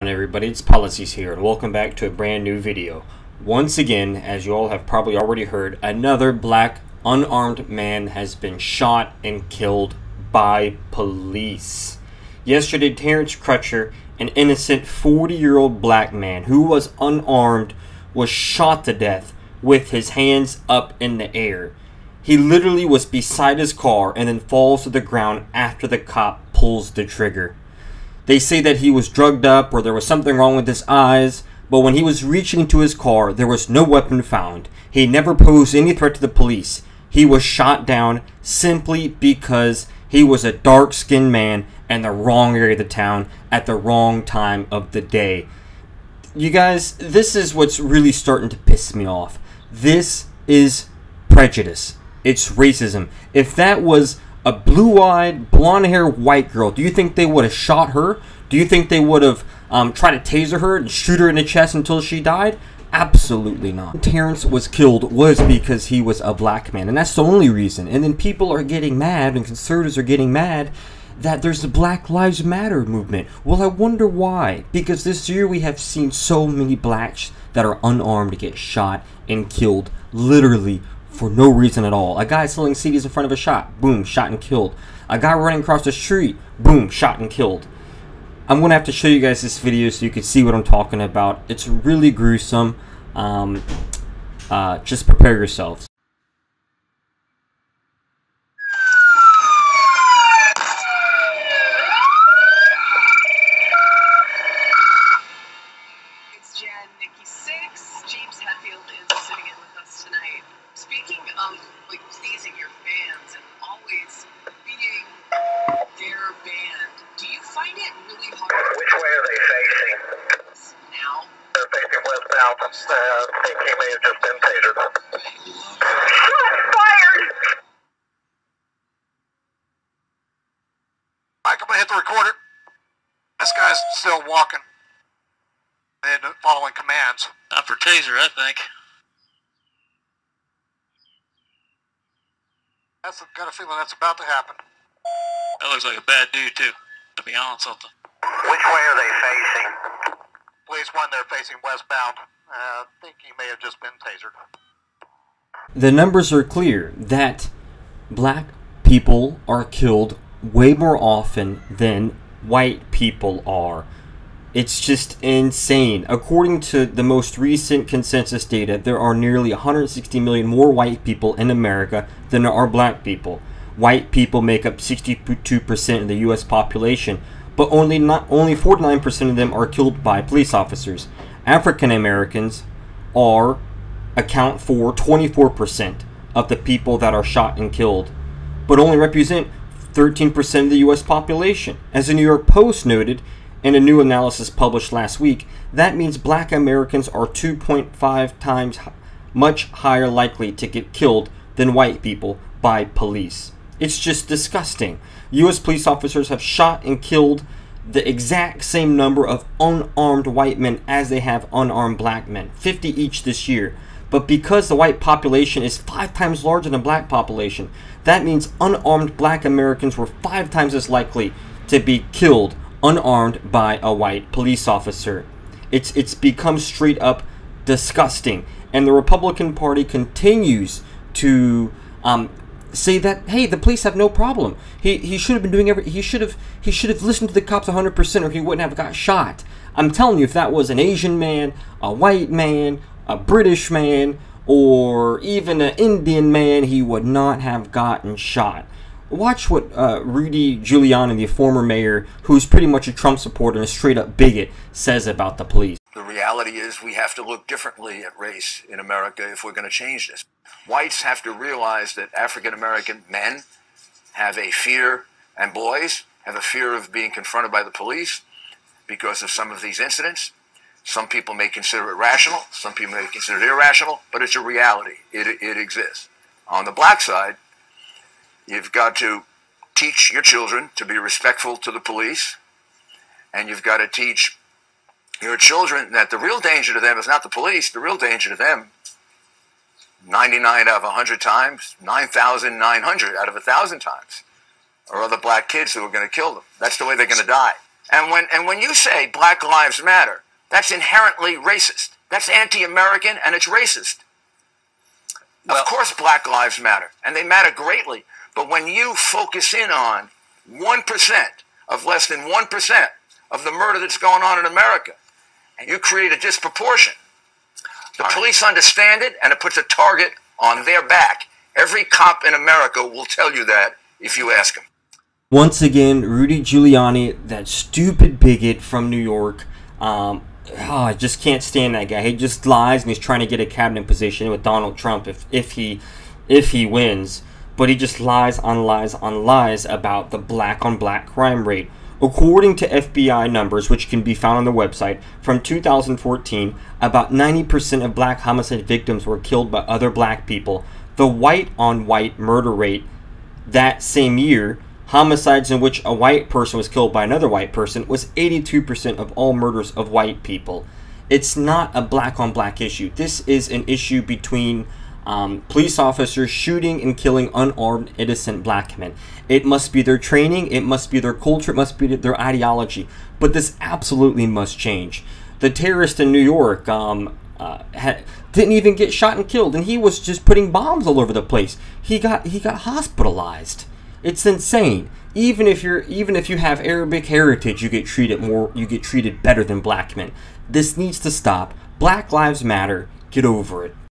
everybody, it's Policies here, and welcome back to a brand new video. Once again, as you all have probably already heard, another black unarmed man has been shot and killed by police. Yesterday, Terence Crutcher, an innocent 40-year-old black man who was unarmed, was shot to death with his hands up in the air. He literally was beside his car and then falls to the ground after the cop pulls the trigger. They say that he was drugged up or there was something wrong with his eyes, but when he was reaching into his car, there was no weapon found. He never posed any threat to the police. He was shot down simply because he was a dark-skinned man in the wrong area of the town at the wrong time of the day. You guys, this is what's really starting to piss me off. This is prejudice. It's racism. If that was a blue-eyed, blonde-haired white girl, do you think they would have shot her? Do you think they would have tried to taser her and shoot her in the chest until she died? Absolutely not. Terence was killed was because he was a black man, and that's the only reason. And then people are getting mad, and conservatives are getting mad that there's the Black Lives Matter movement. Well, I wonder why. Because this year we have seen so many blacks that are unarmed get shot and killed, literally for no reason at all. A guy selling CDs in front of a shop, boom, shot and killed. A guy running across the street, boom, shot and killed. I'm going to have to show you guys this video so you can see what I'm talking about. It's really gruesome. Just prepare yourselves. Speaking of, like, pleasing your fans and always being their band, do you find it really hard? Which way are they facing? Now? They're facing westbound. I think he may have just been tasered. Shots fired! Mike, I'm going to hit the recorder. This guy's still walking and following commands. Not for taser, I think. That's got a feeling that's about to happen. That looks like a bad dude, too, to be honest with you. Which way are they facing? Police one, they're facing westbound. I think he may have just been tasered. The numbers are clear that black people are killed way more often than white people are. It's just insane. According to the most recent consensus data, there are nearly 160 million more white people in America than there are black people. White people make up 62% of the U.S. population, but only 49% of them are killed by police officers. African Americans account for 24% of the people that are shot and killed, but only represent 13% of the U.S. population. As the New York Post noted, in a new analysis published last week, that means black Americans are 2.5 times much higher likely to get killed than white people by police. It's just disgusting. U.S. police officers have shot and killed the exact same number of unarmed white men as they have unarmed black men, 50 each this year. But because the white population is 5 times larger than the black population, that means unarmed black Americans were 5 times as likely to be killed unarmed by a white police officer. It's become straight up disgusting, and the Republican Party continues to say that, hey, the police have no problem. He should have been doing he should have listened to the cops 100%, or he wouldn't have got shot. I'm telling you, if that was an Asian man, a white man, a British man, or even an Indian man, he would not have gotten shot. Watch what Rudy Giuliani, the former mayor, who's pretty much a Trump supporter and a straight-up bigot, says about the police. The reality is we have to look differently at race in America if we're going to change this. Whites have to realize that African-American men have a fear, and boys have a fear of being confronted by the police because of some of these incidents. Some people may consider it rational, some people may consider it irrational, but it's a reality. It exists. On the black side, you've got to teach your children to be respectful to the police, and you've got to teach your children that the real danger to them is not the police. The real danger to them, 99 out of 100 times, 9,900 out of 1,000 times, are other black kids who are going to kill them. That's the way they're going to die. And when you say Black Lives Matter, that's inherently racist. That's anti-American and it's racist. Of course Black Lives matter, and they matter greatly. But when you focus in on 1% of less than 1% of the murder that's going on in America, and you create a disproportion, the police understand it, and it puts a target on their back. Every cop in America will tell you that if you ask them. Once again, Rudy Giuliani, that stupid bigot from New York. I just can't stand that guy. He just lies, and he's trying to get a cabinet position with Donald Trump if he wins. But he just lies on lies on lies about the black-on-black crime rate. According to FBI numbers, which can be found on the website, from 2014, about 90% of black homicide victims were killed by other black people. The white-on-white murder rate that same year, homicides in which a white person was killed by another white person, was 82% of all murders of white people. It's not a black-on-black issue. This is an issue between police officers shooting and killing unarmed, innocent black men. It must be their training, it must be their culture, it must be their ideology. But this absolutely must change. The terrorist in New York didn't even get shot and killed, and he was just putting bombs all over the place. He got hospitalized. It's insane. Even if you have Arabic heritage, you get treated better than black men. This needs to stop. Black Lives Matter. Get over it.